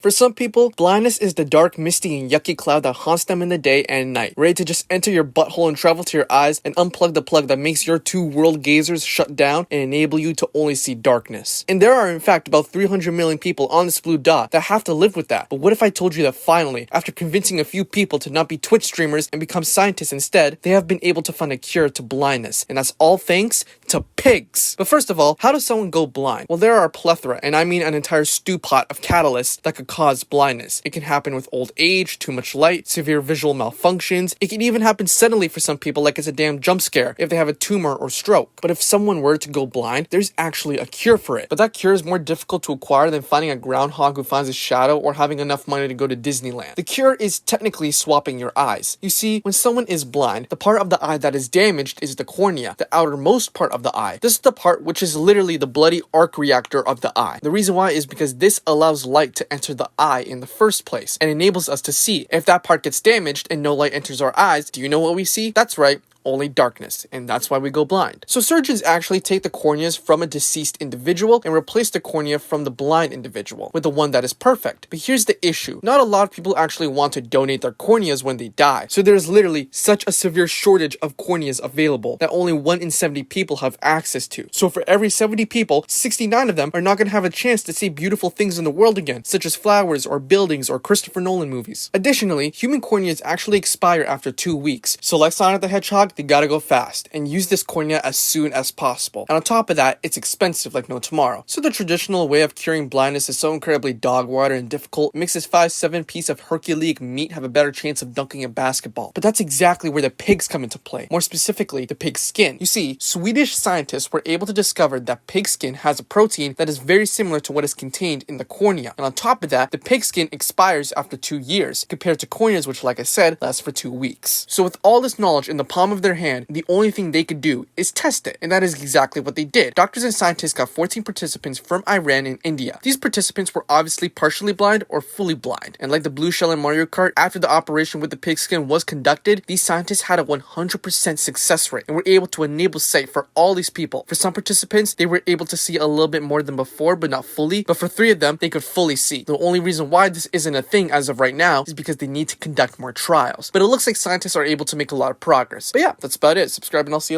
For some people, blindness is the dark, misty, and yucky cloud that haunts them in the day and night, ready to just enter your butthole and travel to your eyes and unplug the plug that makes your two world gazers shut down and enable you to only see darkness. And there are in fact about 300 million people on this blue dot that have to live with that. But what if I told you that finally, after convincing a few people to not be Twitch streamers and become scientists instead, they have been able to find a cure to blindness, and that's all thanks to pigs. But first of all, how does someone go blind? Well, there are a plethora, and I mean an entire stew pot of catalysts that could cause blindness. It can happen with old age, too much light, severe visual malfunctions. It can even happen suddenly for some people, like it's a damn jump scare if they have a tumor or stroke. But if someone were to go blind, there's actually a cure for it. But that cure is more difficult to acquire than finding a groundhog who finds a shadow or having enough money to go to Disneyland. The cure is technically swapping your eyes. You see, when someone is blind, the part of the eye that is damaged is the cornea, the outermost part of the eye. This is the part which is literally the bloody arc reactor of the eye. The reason why is because this allows light to enter the eye in the first place and enables us to see. If that part gets damaged and no light enters our eyes, do you know what we see? That's right. Only darkness, and that's why we go blind. So surgeons actually take the corneas from a deceased individual and replace the cornea from the blind individual with the one that is perfect. But here's the issue. Not a lot of people actually want to donate their corneas when they die. So there's literally such a severe shortage of corneas available that only 1 in 70 people have access to. So for every 70 people, 69 of them are not going to have a chance to see beautiful things in the world again, such as flowers or buildings or Christopher Nolan movies. Additionally, human corneas actually expire after 2 weeks. So like Sonic the Hedgehog, they gotta go fast and use this cornea as soon as possible. And on top of that, it's expensive like no tomorrow. So the traditional way of curing blindness is so incredibly dog water and difficult, it makes this 5'7" piece of Herculeic meat have a better chance of dunking a basketball. But that's exactly where the pigs come into play. More specifically, the pig skin. You see, Swedish scientists were able to discover that pig skin has a protein that is very similar to what is contained in the cornea. And on top of that, the pig skin expires after 2 years, compared to corneas, which like I said, last for 2 weeks. So with all this knowledge in the palm of their hand, the only thing they could do is test it, and that is exactly what they did. Doctors and scientists got 14 participants from Iran and India. These participants were obviously partially blind or fully blind, and like the blue shell in Mario Kart, after the operation with the pigskin was conducted, these scientists had a 100% success rate and were able to enable sight for all these people. For some participants, they were able to see a little bit more than before, but not fully, but for 3 of them, they could fully see. The only reason why this isn't a thing as of right now is because they need to conduct more trials. But it looks like scientists are able to make a lot of progress. But yeah, that's about it. Subscribe and I'll see you later.